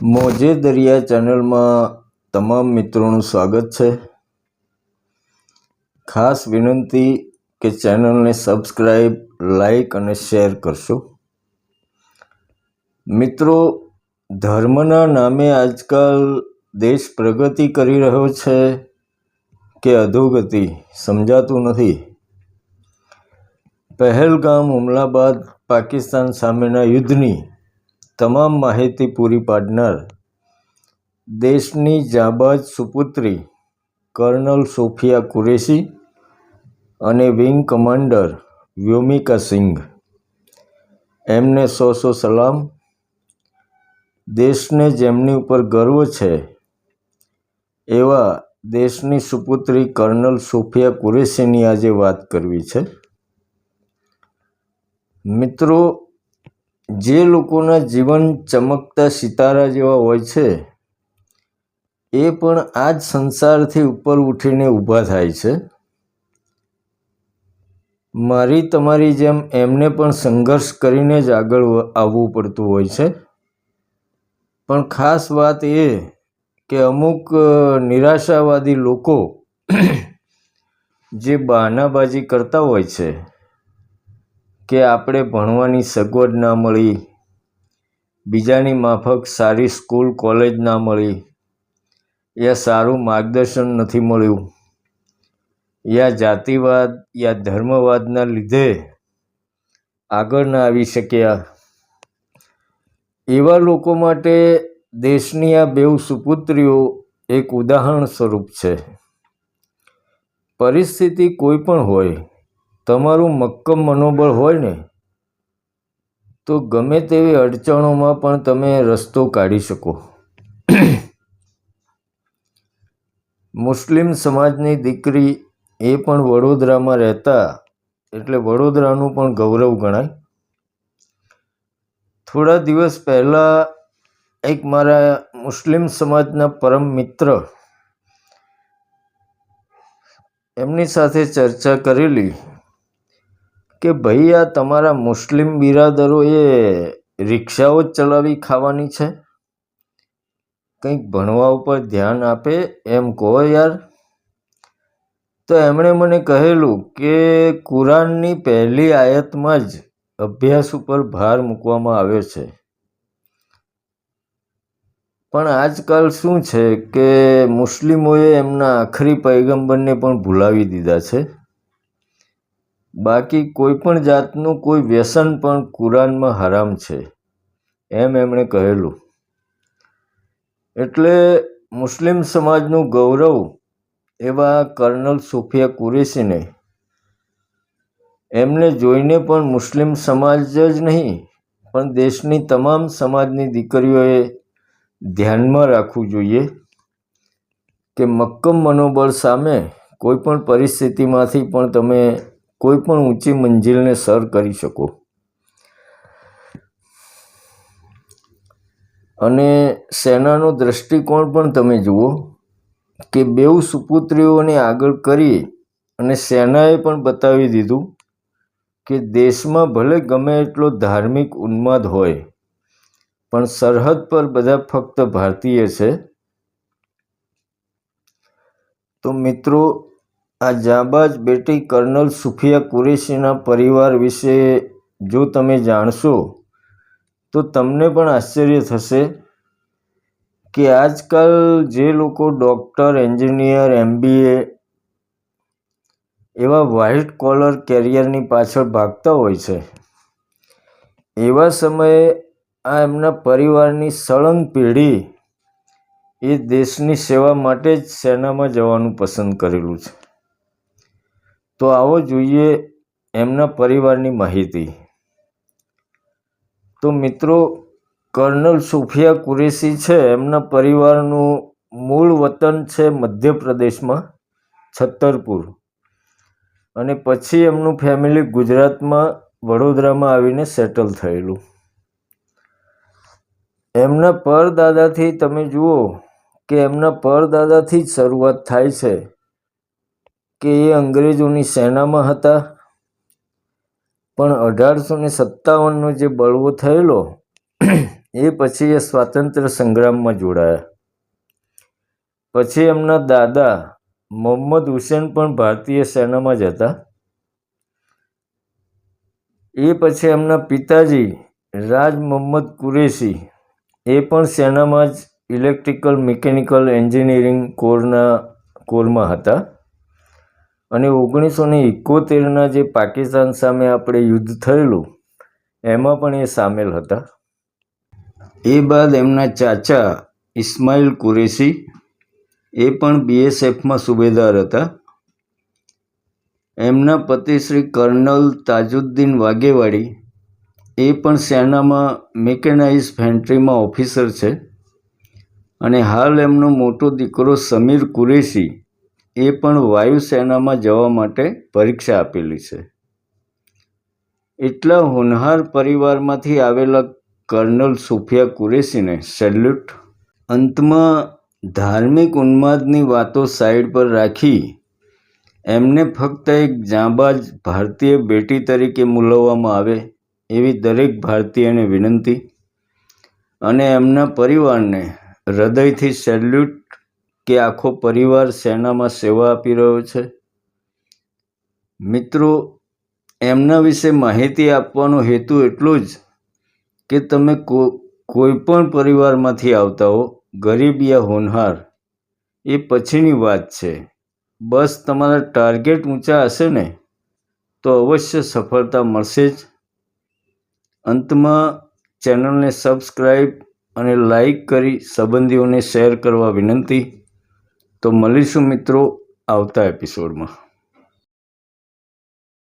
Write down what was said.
મોજે દરિયા ચેનલમાં તમામ મિત્રોનું સ્વાગત છે. ખાસ વિનંતી કે ચેનલને સબસ્ક્રાઈબ, લાઈક અને શેર કરશો. મિત્રો, ધર્મના નામે આજકાલ દેશ પ્રગતિ કરી રહ્યો છે કે અધોગતિ સમજાતું નથી. પહેલગામ હુમલા બાદ પાકિસ્તાન સામેના યુદ્ધની તમામ માહિતી પૂરી પાડનાર દેશની જાબાઝ સુપુત્રી કર્નલ સોફિયા કુરેશી અને વિંગ કમાન્ડર વ્યોમિકા સિંઘ, એમને સો સલામ. દેશને જેમની ઉપર ગર્વ છે એવા દેશની સુપુત્રી કર્નલ સોફિયા કુરેશીની આજે વાત કરવી છે. મિત્રો, જે લોકોના જીવન ચમકતા સિતારા જેવા હોય છે એ પણ આ જ સંસારથી ઉપર ઉઠીને ઊભા થાય છે. મારી તમારી જેમ એમને પણ સંઘર્ષ કરીને જ આગળ આવવું પડતું હોય છે. પણ ખાસ વાત એ કે અમુક નિરાશાવાદી લોકો જે બહાનાબાજી કરતા હોય છે કે આપણે ભણવાની સગવડ ના મળી, બીજાની માફક સારી સ્કૂલ કોલેજ ના મળી, યા સારું માર્ગદર્શન નથી મળ્યું, યા જાતિવાદ યા ધર્મવાદના લીધે આગળ ના આવી શક્યા, એવા લોકો માટે દેશની આ બેઉ સુપુત્રીઓ એક ઉદાહરણ સ્વરૂપ છે. પરિસ્થિતિ કોઈ પણ હોય, તમારું મક્કમ મનોબળ હોય ને તો ગમે તેવી અડચણોમાં પણ તમે રસ્તો કાઢી શકો. મુસ્લિમ સમાજની દીકરી એ પણ વડોદરામાં રહેતા એટલે વડોદરાનું પણ ગૌરવ ગણાય. થોડા દિવસ પહેલાં એક મારા મુસ્લિમ સમાજના પરમ મિત્ર, એમની સાથે ચર્ચા કરેલી કે ભાઈ, આ તમારા મુસ્લિમ બિરાદરોએ રિક્ષાઓ જ ચલાવી ખાવાની છે, કંઈક ભણવા ઉપર ધ્યાન આપે એમ કહો યાર. તો એમણે મને કહેલું કે કુરાનની પહેલી આયતમાં જ અભ્યાસ ઉપર ભાર મૂકવામાં આવ્યો છે. પણ આજકાલ શું છે કે મુસ્લિમોએ એમના આખરી પૈગંબરને પણ ભૂલાવી દીધા છે. બાકી કોઈ પણ જાતનું કોઈ વ્યસન પણ કુરાનમાં હરામ છે એમ એમણે કહેલું. એટલે મુસ્લિમ સમાજનું ગૌરવ એવા કર્નલ સોફિયા કુરેશીને એમને જોઈને પણ મુસ્લિમ સમાજ જ નહીં પણ દેશની તમામ સમાજની દીકરીઓએ ધ્યાનમાં રાખવું જોઈએ કે મક્કમ મનોબળ સામે કોઈ પણ પરિસ્થિતિમાંથી પણ તમે કોઈ પણ ઊંચી મંજિલને સર કરી શકો. અને સેનાનો દ્રષ્ટિકોણ પણ તમે જુઓ કે બેઉ સુપુત્રીઓને આગળ કરી અને સેનાએ પણ બતાવી દીધું કે દેશમાં ભલે ગમે એટલો ધાર્મિક ઉન્માદ હોય પણ સરહદ પર બધા ફક્ત ભારતીય છે. તો મિત્રો, આ જાબાઝ બેટી કર્નલ સોફિયા કુરેશીના પરિવાર વિશે જો તમે જાણશો તો તમને પણ આશ્ચર્ય થશે કે આજકાલ જે લોકો ડૉક્ટર, એન્જિનિયર, MBA એવા વ્હાઇટ કોલર કેરિયરની પાછળ ભાગતા હોય છે, એવા સમયે આ એમના પરિવારની સળંગ પેઢી એ દેશની સેવા માટે જ સેનામાં જવાનું પસંદ કરેલું છે. તો આવો જોઈએ એમના પરિવારની માહિતી. તો મિત્રો, કર્નલ સોફિયા કુરેશી છે, એમના પરિવારનું મૂળ વતન છે મધ્યપ્રદેશમાં છત્તરપુર, અને પછી એમનું ફેમિલી ગુજરાતમાં વડોદરામાં આવીને સેટલ થયેલું. એમના પરદાદાથી તમે જુઓ કે એમના પરદાદાથી જ શરૂઆત થાય છે કે એ અંગ્રેજોની સેનામાં હતા. પણ 1857નો જે બળવો થયેલો એ પછી એ સ્વાતંત્ર્ય સંગ્રામમાં જોડાયા. પછી એમના દાદા મોહમ્મદ હુસેન પણ ભારતીય સેનામાં જ હતા. એ પછી એમના પિતાજી રાજ મોહમ્મદ કુરેશી એ પણ સેનામાં જ ઇલેક્ટ્રિકલ મિકેનિકલ એન્જિનિયરિંગ કોરમાં હતા. અને 1971ના જે પાકિસ્તાન સામે આપણે યુદ્ધ થયેલું એમાં પણ એ સામેલ હતા. એ બાદ એમના ચાચા ઇસ્માઇલ કુરેશી એ પણ BSFમાં સુબેદાર હતા. એમના પતિ શ્રી કર્નલ તાજુદ્દીન વાઘેવાડી એ પણ સેનામાં મેકેનાઇઝ ફેન્ટ્રીમાં ઓફિસર છે. અને હાલ એમનો મોટો દીકરો સમીર કુરેશી એ પણ વાયુસેનામાં જવા માટે પરીક્ષા આપેલી છે. એટલા હોનહાર પરિવારમાંથી આવેલા કર્નલ સુફિયા કુરેશીને સેલ્યુટ. અંતમાં ધાર્મિક ઉન્માદની વાતો સાઈડ પર રાખી એમને ફક્ત એક જાંબાજ ભારતીય બેટી તરીકે મૂલવવામાં આવે એવી દરેક ભારતીયને વિનંતી. અને એમના પરિવારને હૃદયથી સેલ્યુટ કે આખો પરિવાર સેનામાં સેવા આપી રહ્યો છે. મિત્રો, એમના વિશે માહિતી આપવાનો હેતુ એટલો જ કે તમે કોઈ પણ પરિવારમાંથી આવતા હો, ગરીબ યા હોનહાર, એ પછીની વાત છે. બસ તમારા ટાર્ગેટ ઊંચા હશે ને તો અવશ્ય સફળતા મળશે જ. અંતમાં ચેનલને સબસ્ક્રાઈબ અને લાઈક કરી સંબંધીઓને શેર કરવા વિનંતી. તો મળીશું મિત્રો આવતા એપિસોડમાં.